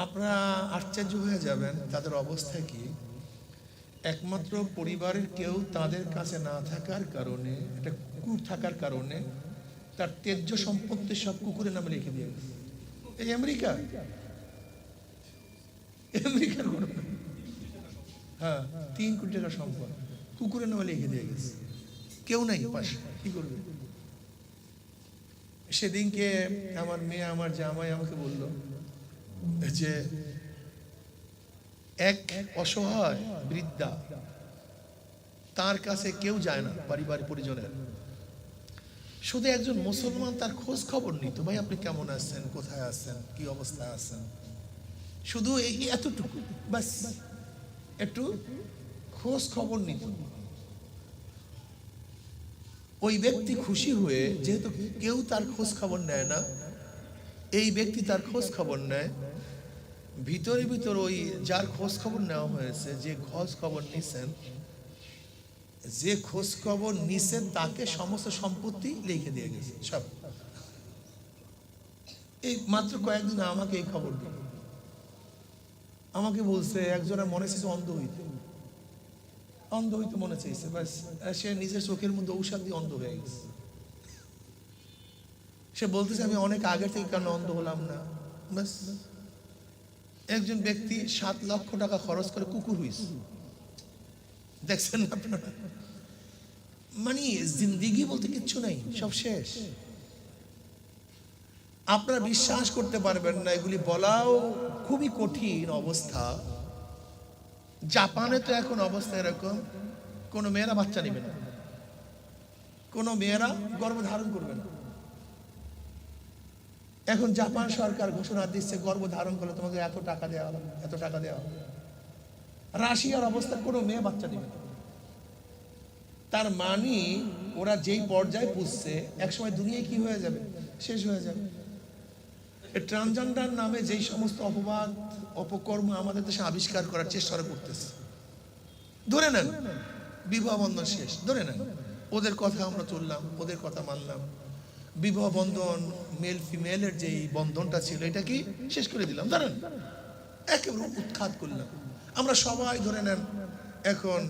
আপনারা আশ্চর্য হয়ে যাবেন তাদের অবস্থা কি। একমাত্র পরিবারের কেউ তাদের কাছে না থাকার কারণে, একটা কুকুর থাকার কারণে তার ত্যায্য সম্পত্তি সব কুকুরের নামে লিখে দিয়ে গেছে। এই আমেরিকা, আমেরিকার ঘটনা। হ্যাঁ, 3 কোটি টাকা সম্পদ কুকুরের নামে লিখে দিয়ে গেছে। কেউ নাই পাশে, কি করবে? সেদিনকে আমার মেয়ে, আমার জামাই আমাকে বলল যে এক অসহায় বৃদ্ধা, তার কাছে কেউ যায় না পারিবারিক পরিজনের, শুধু একজন মুসলমান তার খোঁজ খবর নিত। ভাই আপনি কেমন আছেন, কোথায় আছেন, কি অবস্থায় আছেন, শুধু এই এতটুকু বাস, একটু খোঁজ খবর নিত। ওই ব্যক্তি খুশি হয়ে, যেহেতু কেউ তার খোঁজ খবর নেয় না, এই ব্যক্তি তার খোঁজ খবর নেয়। ভিতরে ভিতর ওই যার খোঁজ খবর নেওয়া হয়েছে, যে খোঁজ খবর নিছেন, যে খোঁজ খবর নিছেন তাকে সমস্ত সম্পত্তি লিখে দিয়ে গেছে সব। এই মাত্র কয়েকদিন আমাকে এই খবর দিল। আমাকে বলছে একজনের মনে চাইছে অন্ধ হইতে, অন্ধ হইতে মনে চাইছে, বাস সে নিজের চোখের মধ্যে ঔষধ দিয়ে অন্ধ হয়ে গেছে। সে বলতেছে আমি অনেক আগে থেকে কেন অন্ধ হলাম না। বাস একজন ব্যক্তি 7 লক্ষ টাকা খরচ করে কুকুর হইছে, দেখছেন আপনারা? মানে জিন্দিগি বলতে কিচ্ছু নাই, সব শেষ। আপনারা বিশ্বাস করতে পারবেন না, এগুলি বলাও খুবই কঠিন অবস্থা। জাপানে তো এখন অবস্থা এরকম, কোনো মেয়েরা বাচ্চা নেবে না, কোনো মেয়েরা গর্ভধারণ করবে না। এখন জাপান সরকার ঘোষণা দিচ্ছে গর্ভধারণ করলে তোমাকে এত টাকা দেওয়া হবে, এত টাকা দেওয়া হবে। রাশিয়ার অবস্থা, কোনো মেয়ে বাচ্চা নেবে না। তার মানে ওরা যেই পর্যায়ে পুষছে, একসময় দুনিয়ায় কি হয়ে যাবে, শেষ হয়ে যাবে। ট্রান্সজেন্ডার নামে যেই সমস্ত অপবাদ অপকর্ম আমাদের দেশে আবিষ্কার করার চেষ্টা করতেছে, ধরে নেন বিবাহ বন্ধন শেষ, ধরে নেন ওদের কথা আমরা চললাম, ওদের কথা মানলাম, বিবাহ বন্ধন মেল ফিমেলের যেই বন্ধনটা ছিল এটা কি শেষ করে দিলাম, ধরেন একেবারে উৎখাত করলাম আমরা সবাই। ধরে নেন এখন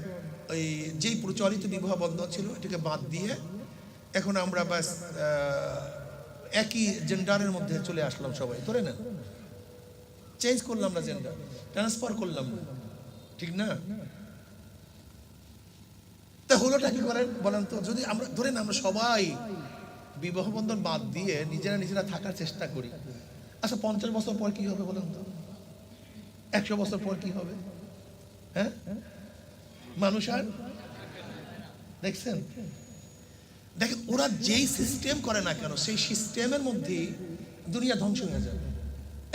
ওই যেই প্রচলিত বিবাহ বন্ধন ছিল এটাকে বাদ দিয়ে এখন আমরা ব্যাস একই জেন্ডারের মধ্যে চলে আসলাম সবাই, ধরে নেন চেঞ্জ করলাম না, জেন্ডার ট্রান্সফার করলাম না, ঠিক না? তা হলোটা কি করেন বলেন তো? যদি আমরা ধরেন আমরা সবাই বিবাহ বন্ধন বাদ দিয়ে নিজেরা থাকার চেষ্টা করি, আচ্ছা 50 বছর পর কি হবে বলেন তো? 100 বছর পর কি হবে? হ্যাঁ, মানুষ আর দেখছেন? দেখেন ওরা যেই সিস্টেম করে না কেন, সেই সিস্টেমের মধ্যে দুনিয়া ধ্বংস হয়ে যাবে,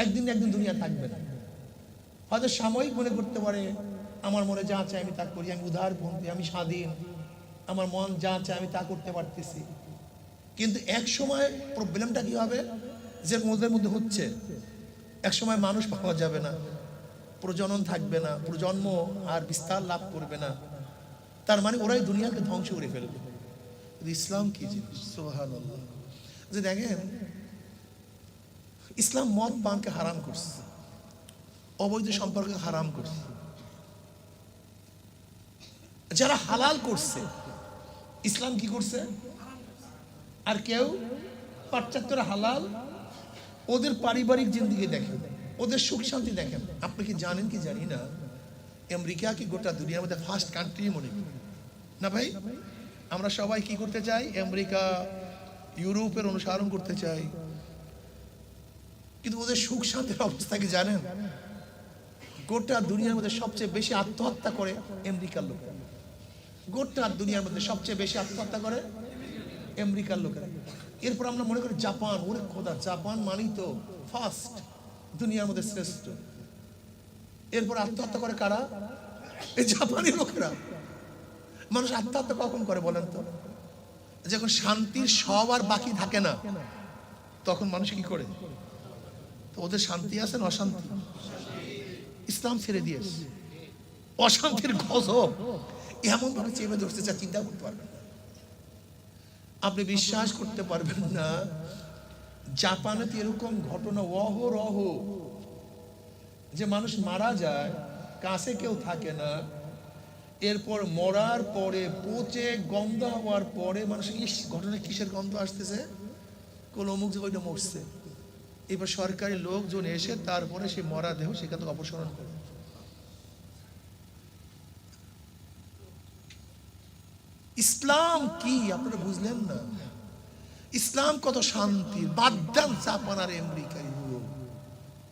একদিন দুনিয়া থাকবে না। হয়তো সাময়িক মনে করতে পারে আমার মনে যা চায় আমি তা করি, আমি উদারপন্থী, আমি স্বাধীন, আমার মন যা চায় আমি তা করতে পারতেছি। কিন্তু এক সময় প্রবলেমটা কি হবে, যে ওদের মধ্যে হচ্ছে, এক সময় মানুষ পাওয়া যাবে না, প্রজনন থাকবে না, প্রজন্ম আর বিস্তার লাভ করবে না। তার মানে ওরাই দুনিয়াকে ধ্বংস করে ফেলবে। ইসলাম কি জিনিস, সুবহানাল্লাহ। যে দেখেন ইসলাম মদ পানকে হারাম করছে, অবৈধ সম্পর্ক হারাম করছে, যারা হালাল করছে ইসলাম কি করছে? আর কেউ পাশ্চাত্যরা হালাল, ওদের পারিবারিক জিন্দিগি দেখেন, ওদের সুখ শান্তি দেখেন। আপনি কি জানেন কি জানি না, আমেরিকা কি গোটা দুনিয়ার মধ্যে ফার্স্ট কান্ট্রি মনে করি না ভাই? আমরা সবাই কি করতে চাই? আমেরিকা ইউরোপের অনুসরণ করতে চাই, কিন্তু ওদের সুখ শান্তির অবস্থা কি জানেন? গোটা দুনিয়ার মধ্যে সবচেয়ে বেশি আত্মহত্যা করে আমেরিকার লোকেরা। গোটা দুনিয়ার মধ্যে সবচেয়ে বেশি আত্মহত্যা করে আমেরিকার লোকেরা। এরপর আমরা মনে করি জাপান, ওরে খোদা জাপান মানেই তো ফার্স্ট, দুনিয়ার মধ্যে শ্রেষ্ঠ। এরপর আত্মহত্যা করে কারা? এই জাপানি লোকেরা। মানুষ আত্মহত্যা কখন করে বলেন তো? যখন শান্তির সব আর বাকি থাকে না, তখন মানুষ কি করে? তো ওদের শান্তি আছে না অশান্তি? ইসলাম ছেড়ে দিয়েছে, অশান্তির গজব এমন ভাবে চেপে ধরতে চা, চিন্তা করতে পারবেন না। আপনি বিশ্বাস করতে পারবেন না, জাপানে এরকম ঘটনা অহরহ। যে মানুষ মারা যায়, কাছে কেউ থাকে না, এরপর মরার পরে পচে গন্ধ হওয়ার পরে মানুষ ইস ঘটনা কিসের গন্ধ আসতেছে, কোন অমুক যে ওইটা মরছে। এবার সরকারি লোকজন এসে তারপরে সে মরা দেহ সেখান থেকে অপসারণ করে। ইসলাম কি আপনারা বুঝলেন না? ইসলাম কত শান্তির, বাদ দেন জাপান আর আমেরিকায়।